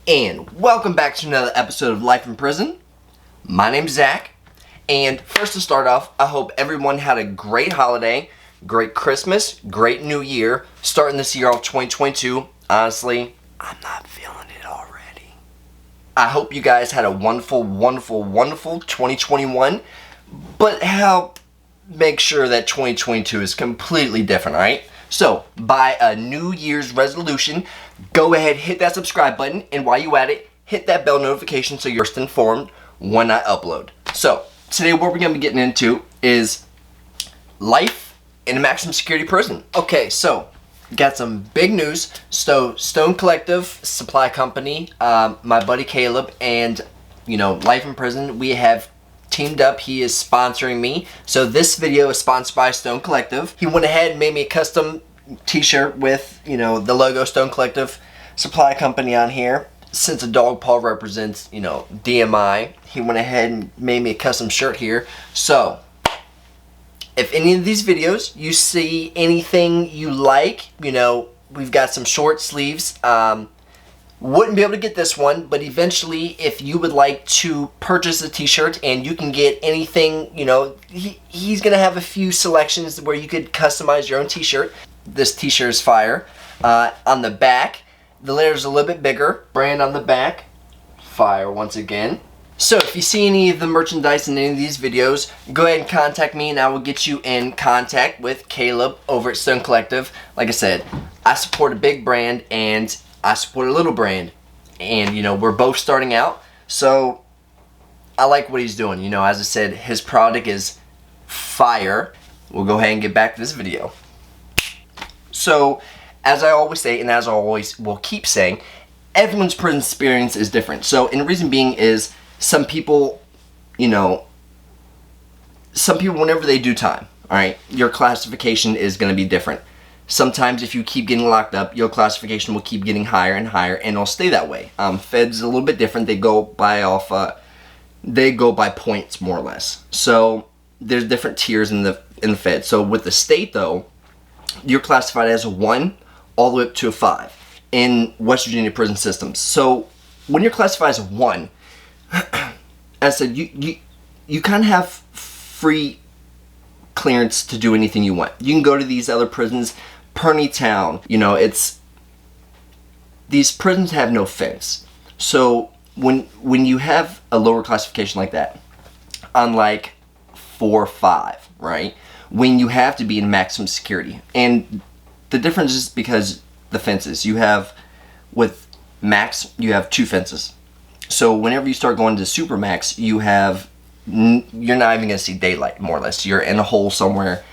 And welcome back to another episode of Life in Prison. My name's Zach, and first to start off, I hope everyone had a great holiday, great Christmas, great New Year, starting this year off 2022. Honestly, I'm not feeling it already. I hope you guys had a wonderful 2021, but help make sure that 2022 is completely different, alright? So, by a New Year's resolution, go ahead, hit that subscribe button, and while you at it, hit that bell notification so you're first informed when I upload. So, today what we're going to be getting into is life in a maximum security prison. Okay, so, got some big news. So, Stone Collective Supply Company, my buddy Caleb, and, Life in Prison, we have teamed up. He is sponsoring me. So this video is sponsored by Stone Collective. He went ahead and made me a custom t-shirt with, the logo Stone Collective Supply Company on here. Since a dog paw represents, DMI, he went ahead and made me a custom shirt here. So, if any of these videos you see anything you like, we've got some short sleeves. Wouldn't be able to get this one, but eventually if you would like to purchase a t-shirt and you can get anything, he's going to have a few selections where you could customize your own t-shirt. This t-shirt is fire. On the back, the letter's a little bit bigger. Brand on the back, fire once again. So if you see any of the merchandise in any of these videos, go ahead and contact me and I will get you in contact with Caleb over at Stone Collective. Like I said, I support a big brand and I support a little brand, and we're both starting out, so I like what he's doing. As I said, his product is fire. We'll go ahead and get back to this video. So, as I always say, and as I always will keep saying, everyone's prison experience is different. So, and the reason being is some people, whenever they do time, alright, your classification is going to be different. Sometimes if you keep getting locked up, your classification will keep getting higher and higher, and it'll stay that way. Feds a little bit different. They go by points more or less. So there's different tiers in the Fed. So with the state though, you're classified as a 1 all the way up to a 5 in West Virginia prison systems. So when you're classified as a 1, as I said, you kind of have free clearance to do anything you want. You can go to these other prisons. Perney Town, these prisons have no fence. So when you have a lower classification like that, unlike 4 or 5, right? When you have to be in maximum security, and the difference is because the fences you have with max, you have 2 fences. So whenever you start going to supermax, you're not even going to see daylight, more or less. You're in a hole somewhere.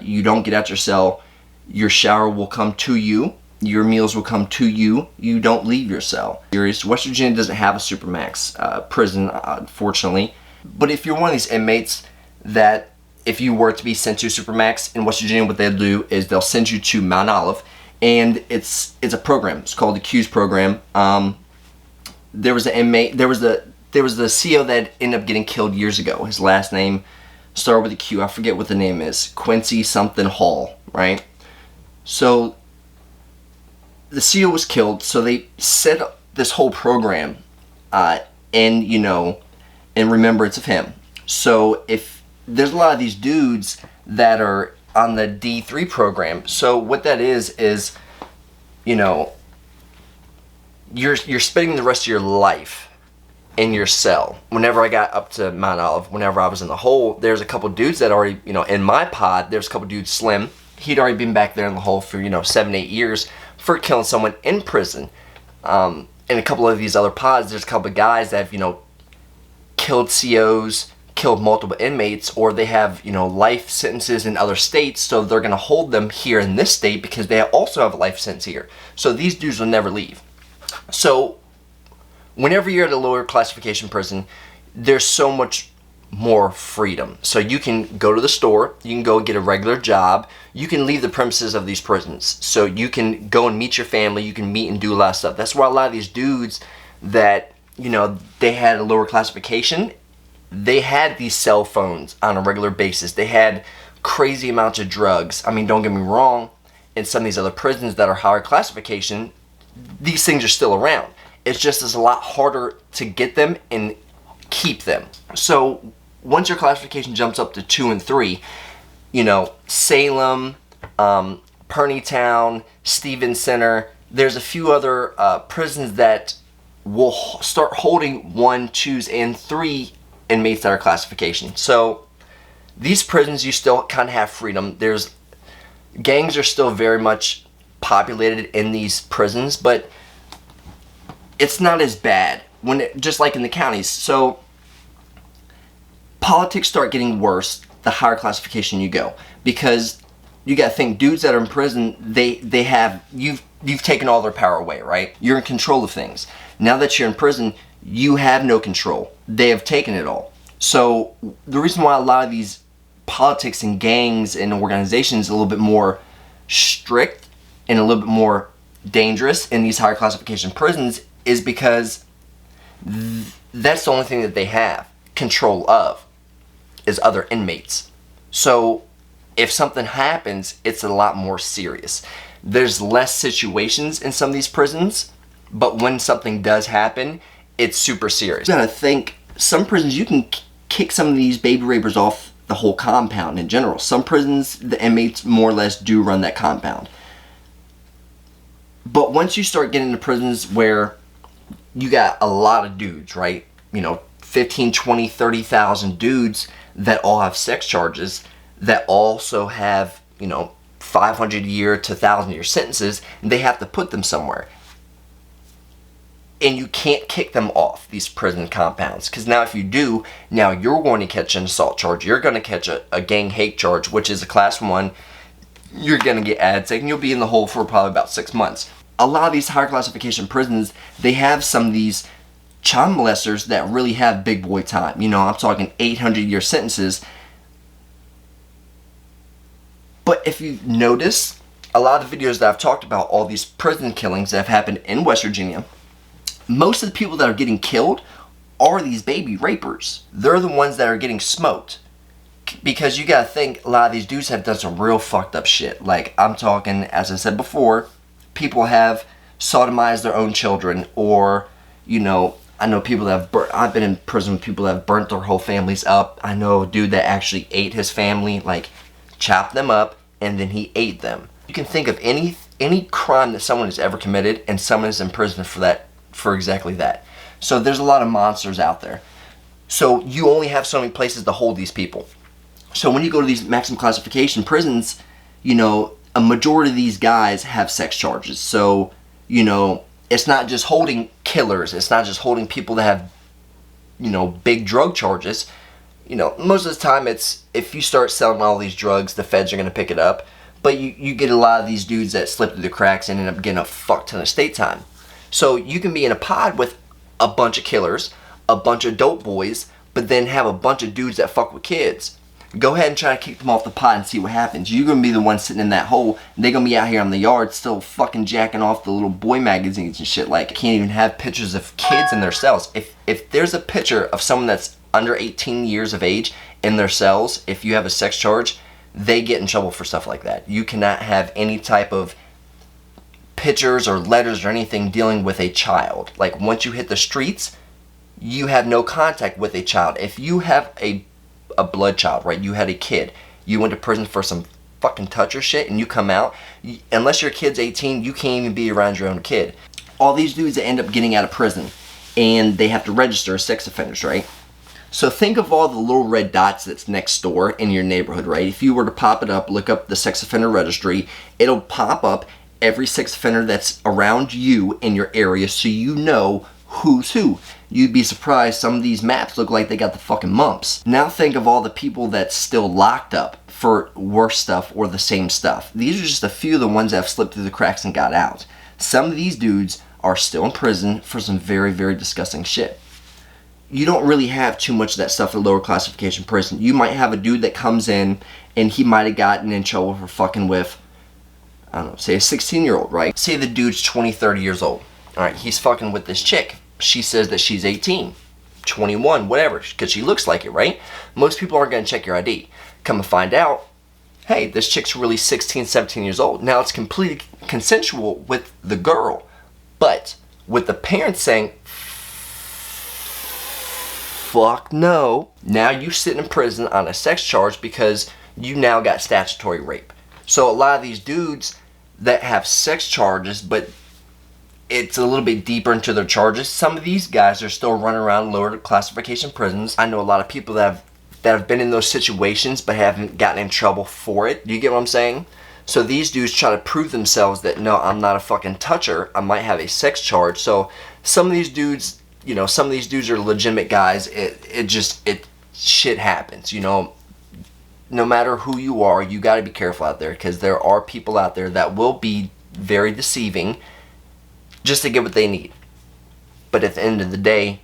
You don't get out your cell. Your shower will come to you. Your meals will come to you. You don't leave your cell. West Virginia doesn't have a supermax prison, unfortunately. But if you're one of these inmates that, if you were to be sent to supermax in West Virginia, what they'll do is they'll send you to Mount Olive, and it's a program. It's called the CUES program. There was an inmate. There was the CO that ended up getting killed years ago. His last name started with a Q. I forget what the name is. Quincy something Hall, right? So the CO was killed, so they set up this whole program in remembrance of him. So if there's a lot of these dudes that are on the D3 program, so what that is you're spending the rest of your life in your cell. Whenever I got up to Mount Olive, whenever I was in the hole, there's a couple dudes that already, in my pod, there's a couple dudes, Slim, he'd already been back there in the hole for, 7-8 years for killing someone in prison. In a couple of these other pods, there's a couple of guys that have, killed COs, killed multiple inmates, or they have, life sentences in other states, so they're going to hold them here in this state because they also have a life sentence here. So these dudes will never leave. So whenever you're at a lower classification prison, there's so much more freedom. So you can go to the store, you can go get a regular job, you can leave the premises of these prisons. So you can go and meet your family, you can meet and do a lot of stuff. That's why a lot of these dudes that, they had a lower classification, they had these cell phones on a regular basis. They had crazy amounts of drugs. I mean, don't get me wrong, in some of these other prisons that are higher classification, these things are still around. It's just it's a lot harder to get them and keep them. So once your classification jumps up to 2 and 3, you know, Salem, Perneytown, Stevens Center, there's a few other prisons that will start holding 1, 2s, and 3 inmates that are classification. So these prisons, you still kind of have freedom. Gangs are still very much populated in these prisons, but it's not as bad just like in the counties. So politics start getting worse the higher classification you go, because you got to think, dudes that are in prison, they have you've taken all their power away, right? You're in control of things. Now that you're in prison, you have no control. They have taken it all. So the reason why a lot of these politics and gangs and organizations are a little bit more strict and a little bit more dangerous in these higher classification prisons is because that's the only thing that they have control of, is other inmates. So if something happens, it's a lot more serious. There's less situations in some of these prisons, but when something does happen, it's super serious. You gotta think, some prisons you can kick some of these baby rapers off the whole compound in general. Some prisons, the inmates more or less do run that compound. But once you start getting into prisons where you got a lot of dudes, right? You know, 15, 20, 30,000 dudes that all have sex charges, that also have, you know, 500-year to 1,000-year sentences, and they have to put them somewhere. And you can't kick them off these prison compounds, because now if you do, now you're going to catch an assault charge. You're going to catch a gang hate charge, which is a class 1. You're going to get ADSEC, and you'll be in the hole for probably about 6 months. A lot of these higher classification prisons, they have some of these child molesters that really have big boy time. You know, I'm talking 800-year sentences. But if you notice, a lot of the videos that I've talked about, all these prison killings that have happened in West Virginia, most of the people that are getting killed are these baby rapers. They're the ones that are getting smoked. Because you gotta think, a lot of these dudes have done some real fucked up shit. Like, I'm talking, as I said before, people have sodomized their own children, or, you know, I know people that have I've been in prison with people that have burnt their whole families up. I know a dude that actually ate his family, like, chopped them up, and then he ate them. You can think of any crime that someone has ever committed, and someone is in prison for exactly that. So there's a lot of monsters out there. So you only have so many places to hold these people. So when you go to these maximum classification prisons, you know, a majority of these guys have sex charges. So, you know, it's not just holding killers. It's not just holding people that have, you know, big drug charges. You know, most of the time it's, if you start selling all these drugs, the feds are going to pick it up. But you get a lot of these dudes that slip through the cracks and end up getting a fuck ton of state time. So you can be in a pod with a bunch of killers, a bunch of dope boys, but then have a bunch of dudes that fuck with kids. Go ahead and try to kick them off the pod and see what happens. You're going to be the one sitting in that hole, and they're going to be out here on the yard still fucking jacking off the little boy magazines and shit. Like, can't even have pictures of kids in their cells. If there's a picture of someone that's under 18 years of age in their cells, if you have a sex charge, they get in trouble for stuff like that. You cannot have any type of pictures or letters or anything dealing with a child. Like, once you hit the streets, you have no contact with a child. If you have a blood child, right? You had a kid. You went to prison for some fucking toucher shit, and you come out. Unless your kid's 18, you can't even be around your own kid. All these dudes that end up getting out of prison, and they have to register as sex offenders, right? So think of all the little red dots that's next door in your neighborhood, right? If you were to pop it up, look up the sex offender registry, it'll pop up every sex offender that's around you in your area, so you know who's who. You'd be surprised, some of these maps look like they got the fucking mumps. Now think of all the people that's still locked up for worse stuff or the same stuff. These are just a few of the ones that have slipped through the cracks and got out. Some of these dudes are still in prison for some very, very disgusting shit. You don't really have too much of that stuff in lower classification prison. You might have a dude that comes in and he might have gotten in trouble for fucking with, I don't know, say a 16-year-old, right? Say the dude's 20, 30 years old. Alright, he's fucking with this chick. She says that she's 18, 21, whatever, because she looks like it, right? Most people aren't going to check your ID. Come to find out, hey, this chick's really 16, 17 years old. Now, it's completely consensual with the girl, but with the parents saying, fuck no, now you sit in prison on a sex charge because you now got statutory rape. So a lot of these dudes that have sex charges, but it's a little bit deeper into their charges, some of these guys are still running around lower classification prisons. I know a lot of people that have been in those situations but haven't gotten in trouble for it. Do you get what I'm saying? So these dudes try to prove themselves that, no, I'm not a fucking toucher. I might have a sex charge. So some of these dudes, you know, some of these dudes are legitimate guys. Shit happens, you know. No matter who you are, you got to be careful out there, because there are people out there that will be very deceiving just to get what they need. But at the end of the day,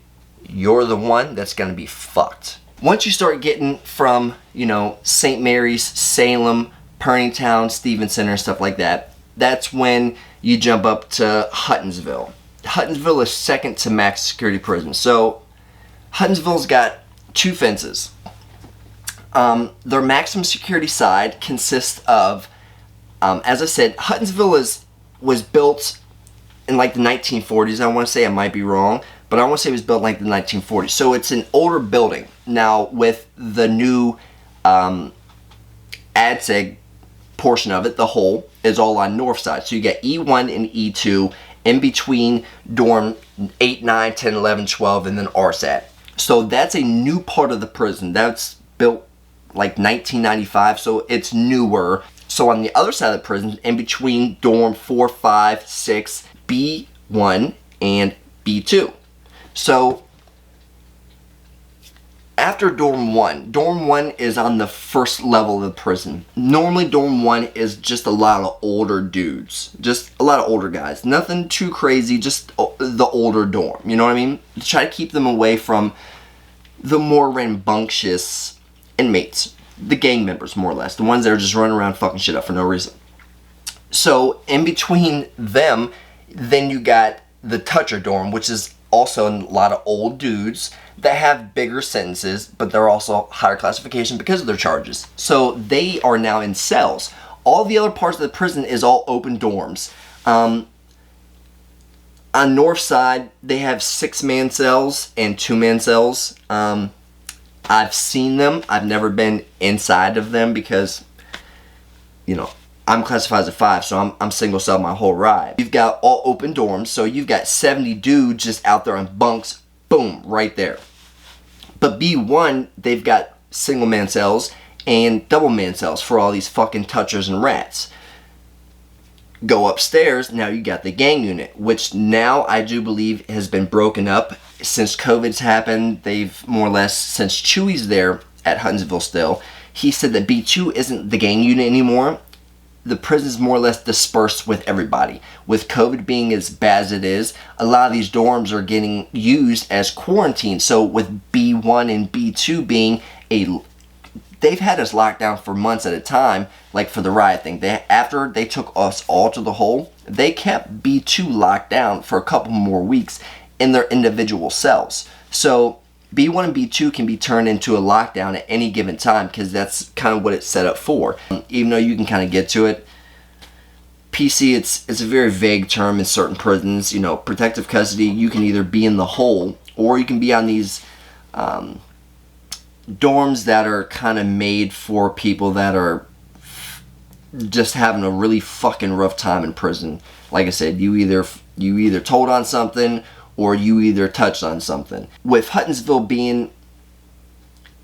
you're the one that's going to be fucked. Once you start getting from, you know, St. Mary's, Salem, Perningtown, Stevenson, and stuff like that, that's when you jump up to Huttonsville. Huttonsville is second to max security prison. So Huttonsville's got 2 fences. Their maximum security side consists of, as I said, Huttonsville was built in like the 1940s. I want to say, I might be wrong, but I want to say it was built in like the 1940s. So it's an older building. Now with the new ADSEG portion of it, the whole is all on north side. So you get E1 and E2 in between dorm 8, 9, 10, 11, 12, and then RSAT. So that's a new part of the prison. That's built like 1995, so it's newer. So on the other side of the prison, in between dorm 4, 5, 6, B1, and B2. So after dorm 1 is on the first level of the prison. Normally dorm 1 is just a lot of older dudes. Just a lot of older guys. Nothing too crazy, just the older dorm. You know what I mean? Try to keep them away from the more rambunctious inmates, the gang members, more or less, the ones that are just running around fucking shit up for no reason. So in between them, then you got the toucher dorm, which is also a lot of old dudes that have bigger sentences, but they're also higher classification because of their charges. So they are now in cells. All the other parts of the prison is all open dorms. On north side, they have 6-man cells and 2-man cells. I've seen them. I've never been inside of them because, you know, I'm classified as a 5, so I'm single cell my whole ride. You've got all open dorms, so you've got 70 dudes just out there on bunks, boom, right there. But B1, they've got single man cells and double man cells for all these fucking touchers and rats. Go upstairs, now you got the gang unit, which now I do believe has been broken up. Since COVID's happened, they've more or less, since Chewy's there at Huttonsville still, he said that B2 isn't the gang unit anymore. The prison's more or less dispersed with everybody. With COVID being as bad as it is, a lot of these dorms are getting used as quarantine. So with B1 and B2 being they've had us locked down for months at a time, like for the riot thing. After they took us all to the hole, they kept B2 locked down for a couple more weeks in their individual cells. So B1 and B2 can be turned into a lockdown at any given time because that's kind of what it's set up for. Even though you can kind of get to it, PC, it's a very vague term in certain prisons. You know, protective custody, you can either be in the hole or you can be on these dorms that are kind of made for people that are just having a really fucking rough time in prison. Like I said, you either told on something or you either touched on something. With Huttonsville being,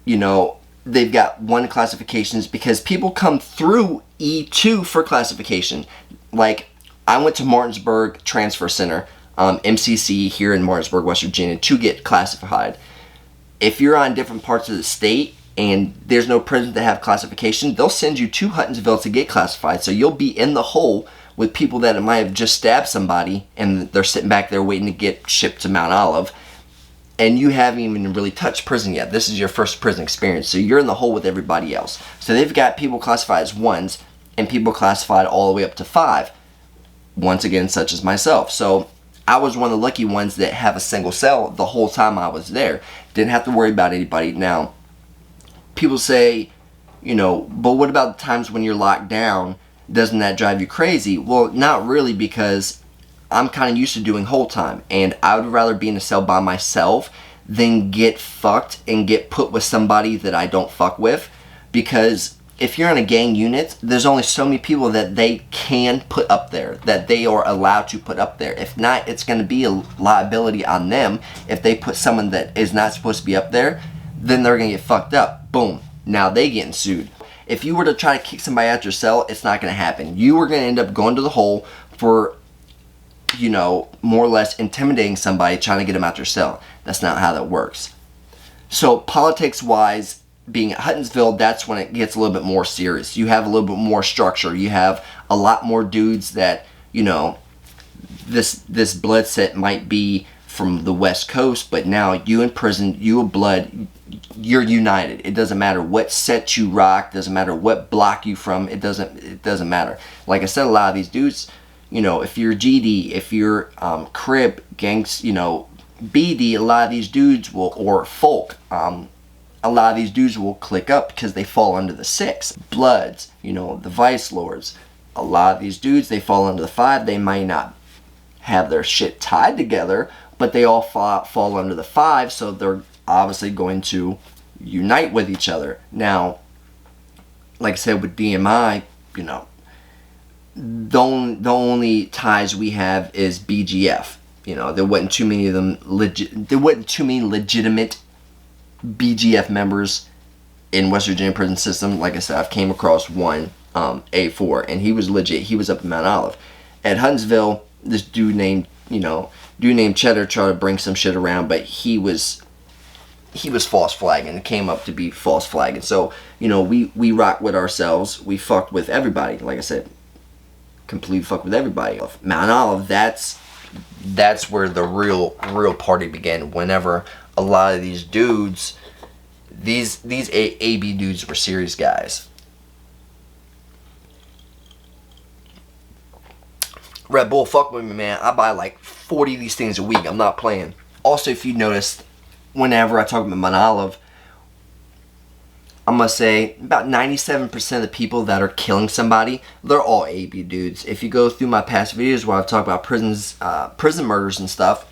you know, they've got 1 classifications because people come through E2 for classification. Like, I went to Martinsburg Transfer Center, MCC here in Martinsburg, West Virginia, to get classified. If you're on different parts of the state and there's no prisons that have classification, they'll send you to Huttonsville to get classified. So you'll be in the hole with people that might have just stabbed somebody and they're sitting back there waiting to get shipped to Mount Olive, and you haven't even really touched prison yet. This is your first prison experience, so you're in the hole with everybody else. So they've got people classified as 1s and people classified all the way up to 5, once again, such as myself. So I was one of the lucky ones that have a single cell the whole time I was there. Didn't have to worry about anybody. Now, people say, you know, but what about the times when you're locked down? Doesn't that drive you crazy? Well, not really, because I'm kind of used to doing whole time, and I would rather be in a cell by myself than get fucked and get put with somebody that I don't fuck with, because if you're in a gang unit, there's only so many people that they can put up there, that they are allowed to put up there. If not, it's going to be a liability on them. If they put someone that is not supposed to be up there, then they're going to get fucked up. Boom. Now they getting sued. If you were to try to kick somebody out your cell, it's not going to happen. You are going to end up going to the hole for, you know, more or less intimidating somebody, trying to get them out your cell. That's not how that works. So politics-wise, being at Huttonsville, that's when it gets a little bit more serious. You have a little bit more structure. You have a lot more dudes that, you know, this blood set might be from the West Coast, but now you in prison, you a blood, you're united. It doesn't matter what set you rock, doesn't matter what block you from, it doesn't matter. Like I said, a lot of these dudes, you know, if you're GD, if you're Crip, gangs, you know, BD, a lot of these dudes will, or Folk, a lot of these dudes will click up because they fall under the 6. Bloods, you know, the Vice Lords. A lot of these dudes, they fall under the 5. They might not have their shit tied together, but they all fall under the 5, so they're obviously going to unite with each other. Now, like I said, with DMI, you know, the only ties we have is BGF. You know, there wasn't too many of them there wasn't too many legitimate BGF members in West Virginia prison system. Like I said, I've came across one, A4, and he was legit. He was up in Mount Olive. At Huttonsville, this dude named Cheddar tried to bring some shit around, but he was false flagging. It came up to be false flagging. So, you know, we rock with ourselves. We fucked with everybody. Like I said, completely fucked with everybody. Mount Olive, that's where the real party began. Whenever a lot of these dudes, these AB dudes were serious guys. Red Bull, fuck with me, man. I buy like 40 of these things a week. I'm not playing. Also, if you noticed, whenever I talk about Mount Olive, I'm going to say about 97% of the people that are killing somebody, they're all AB dudes. If you go through my past videos where I've talked about prison murders and stuff,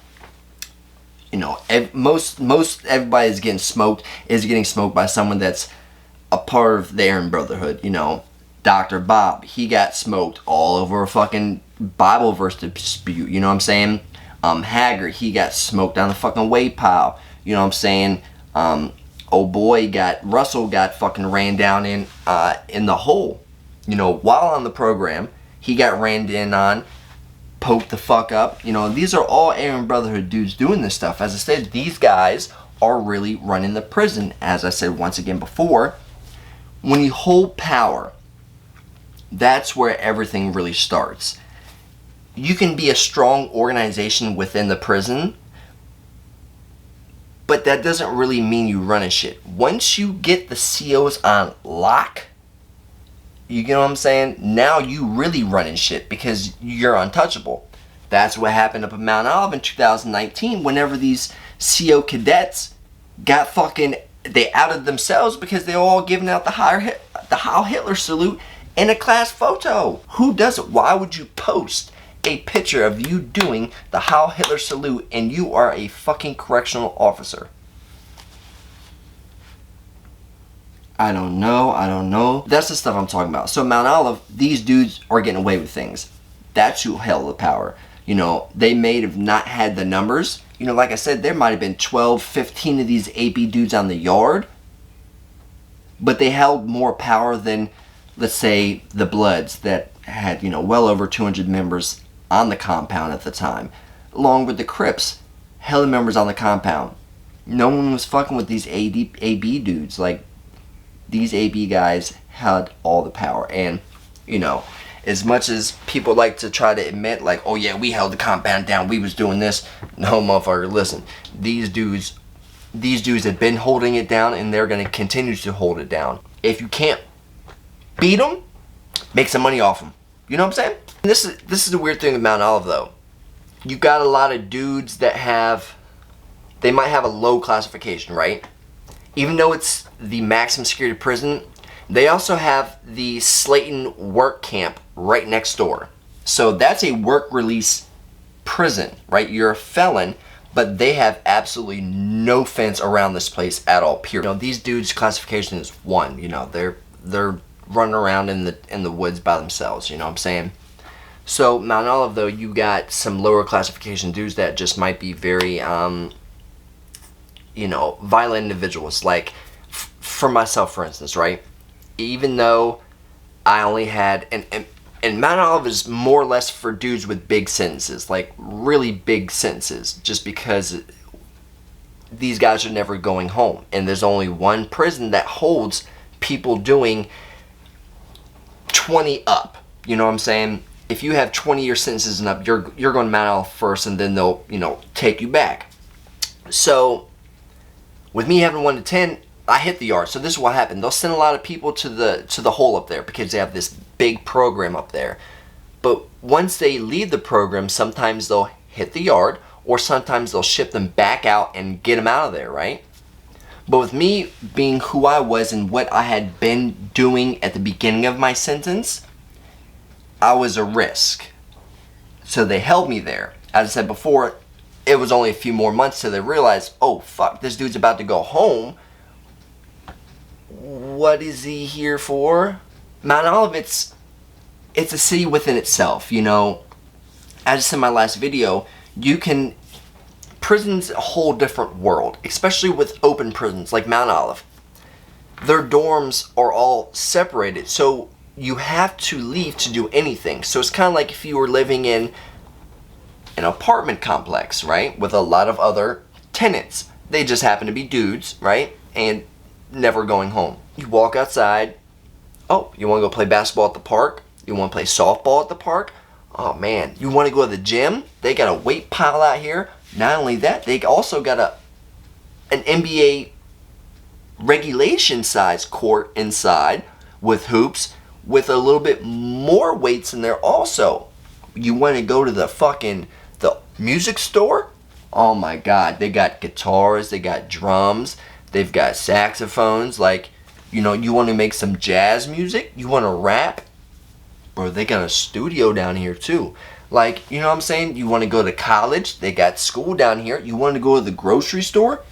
you know, most everybody is getting smoked by someone that's a part of the Aryan Brotherhood. You know, Dr. Bob, he got smoked all over a fucking Bible verse dispute. You know what I'm saying? Haggard, he got smoked down the fucking way pile. You know what I'm saying? Oh boy, Russell got fucking ran down in the hole. You know, while on the program, he got ran in on, poked the fuck up. You know, these are all Aryan Brotherhood dudes doing this stuff. As I said, these guys are really running the prison. As I said once again before, when you hold power, that's where everything really starts. You can be a strong organization within the prison, but that doesn't really mean you running shit. Once you get the COs on lock, you get what I'm saying? Now you really running shit because you're untouchable. That's what happened up in Mount Olive in 2019 whenever these CO cadets got fucking, they outed themselves because they were all giving out the Heil Hitler salute in a class photo. Who does it? Why would you post a picture of you doing the Heil Hitler salute and you are a fucking correctional officer? I don't know. That's the stuff I'm talking about. So Mount Olive, these dudes are getting away with things. That's who held the power. You know, they may have not had the numbers. You know, like I said, there might have been 12, 15 of these AB dudes on the yard, but they held more power than, let's say, the Bloods that had, you know, well over 200 members on the compound at the time, along with the Crips, hella members on the compound. No one was fucking with these AB dudes. Like, these AB guys had all the power. And, you know, as much as people like to try to admit, like, oh yeah, we held the compound down, we was doing this. No, motherfucker, listen. These dudes have been holding it down, and they're going to continue to hold it down. If you can't beat them, make some money off them. You know what I'm saying? This is the weird thing with Mount Olive, though. You got a lot of dudes that they might have a low classification, right? Even though it's the maximum security prison, they also have the Slayton work camp right next door. So that's a work release prison, right? You're a felon, but they have absolutely no fence around this place at all, period. You know, these dudes' classification is 1. You know, they're running around in the woods by themselves, you know what I'm saying? So Mount Olive, though, you got some lower classification dudes that just might be very you know, violent individuals. Like for myself, for instance, right? Even though I only had and Mount Olive is more or less for dudes with big sentences, like really big sentences, just because these guys are never going home, and there's only one prison that holds people doing 20 up. You know what I'm saying? If you have 20-year sentences and up, you're going to Mount Olive first, and then they'll, you know, take you back. So with me having 1 to 10, I hit the yard. So this is what happened. They'll send a lot of people to the hole up there because they have this big program up there. But once they leave the program, sometimes they'll hit the yard, or sometimes they'll ship them back out and get them out of there, right? But with me being who I was and what I had been doing at the beginning of my sentence, I was a risk. So they held me there. As I said before, it was only a few more months till they realized, oh fuck, this dude's about to go home. What is he here for? Mount Olive, it's a city within itself, you know. As I said in my last video, prison's a whole different world, especially with open prisons like Mount Olive. Their dorms are all separated, so you have to leave to do anything. So it's kind of like if you were living in an apartment complex, right, with a lot of other tenants. They just happen to be dudes, right, and never going home. You walk outside. Oh, you want to go play basketball at the park? You want to play softball at the park? Oh man, you want to go to the gym? They got a weight pile out here. Not only that, they also got an NBA regulation size court inside with hoops with a little bit more weights in there also. You want to go to the music store? Oh my god, they got guitars, they got drums, they've got saxophones. Like, you know, you want to make some jazz music? You want to rap? Bro, they got a studio down here too. Like, you know what I'm saying? You want to go to college? They got school down here. You want to go to the grocery store?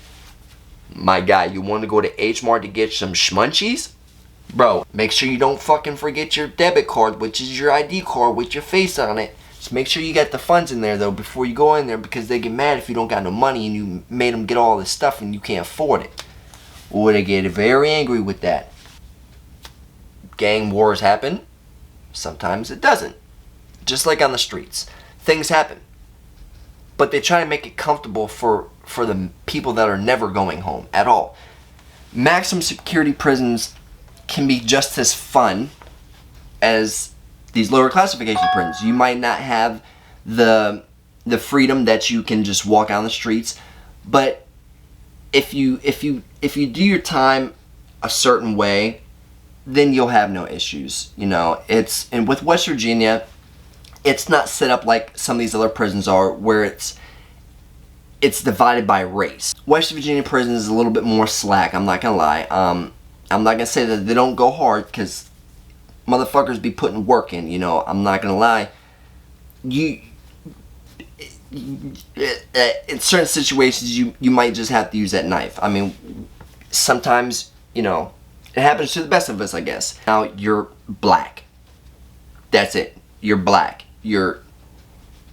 My guy, you want to go to H-Mart to get some schmunchies? Bro, make sure you don't fucking forget your debit card, which is your ID card with your face on it. Just make sure you got the funds in there, though, before you go in there, because they get mad if you don't got no money and you made them get all this stuff and you can't afford it. Or they get very angry with that. Gang wars happen. Sometimes it doesn't. Just like on the streets. Things happen. But they try to make it comfortable for the people that are never going home at all. Maximum security prisons can be just as fun as these lower classification prisons. You might not have the freedom that you can just walk on the streets, but if you do your time a certain way, then you'll have no issues. You know, and with West Virginia, it's not set up like some of these other prisons are, where it's divided by race. West Virginia prison is a little bit more slack. I'm not gonna lie. I'm not gonna say that they don't go hard, because motherfuckers be putting work in. You know, I'm not gonna lie. In certain situations, you might just have to use that knife. I mean, sometimes, you know, it happens to the best of us, I guess. Now you're black. That's it. You're black. You're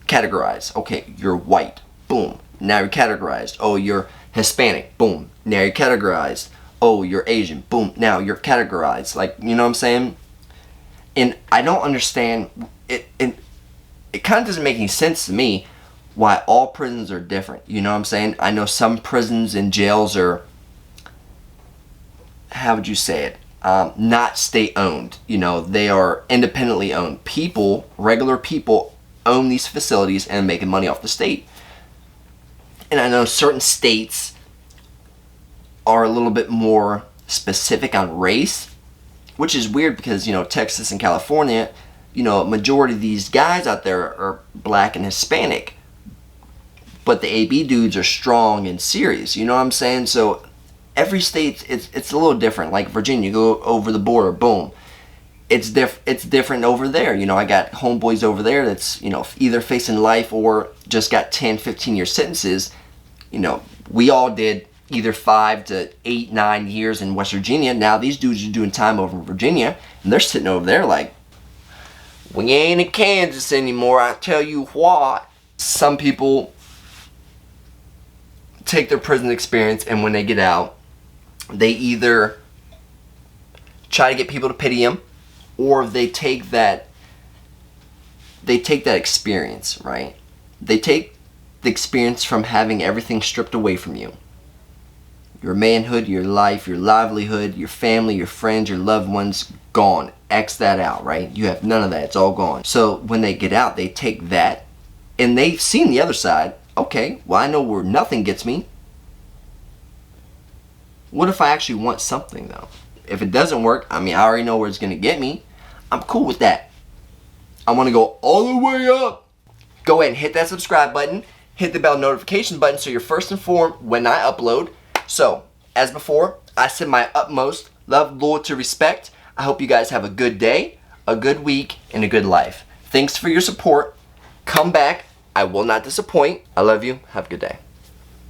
categorized. Okay, you're white. Boom. Now you're categorized. Oh, you're Hispanic. Boom. Now you're categorized. Oh, you're Asian. Boom. Now you're categorized. Like, you know what I'm saying? And I don't understand it. It kind of doesn't make any sense to me why all prisons are different. You know what I'm saying? I know some prisons and jails are, how would you say it? Not state owned. You know, they are independently owned. People, regular people, own these facilities and making money off the state. And I know certain states are a little bit more specific on race, which is weird because, you know, Texas and California, you know, majority of these guys out there are black and Hispanic. But the AB dudes are strong and serious. You know what I'm saying? So every state, it's a little different. Like Virginia, you go over the border, boom. It's different over there. You know, I got homeboys over there that's, you know, either facing life or just got 10, 15-year sentences, you know, we all did either 5 to 8, 9 years in West Virginia. Now these dudes are doing time over in Virginia, and they're sitting over there like, we ain't in Kansas anymore, I tell you what. Some people take their prison experience, and when they get out, they either try to get people to pity them, or they take that experience, right? They take the experience from having everything stripped away from you. Your manhood, your life, your livelihood, your family, your friends, your loved ones, gone. X that out, right? You have none of that. It's all gone. So when they get out, they take that, and they've seen the other side. Okay, well, I know where nothing gets me. What if I actually want something, though? If it doesn't work, I mean, I already know where it's going to get me. I'm cool with that. I want to go all the way up. Go ahead and hit that subscribe button. Hit the bell notification button so you're first informed when I upload. So, as before, I send my utmost love, loyalty, respect. I hope you guys have a good day, a good week, and a good life. Thanks for your support. Come back. I will not disappoint. I love you. Have a good day.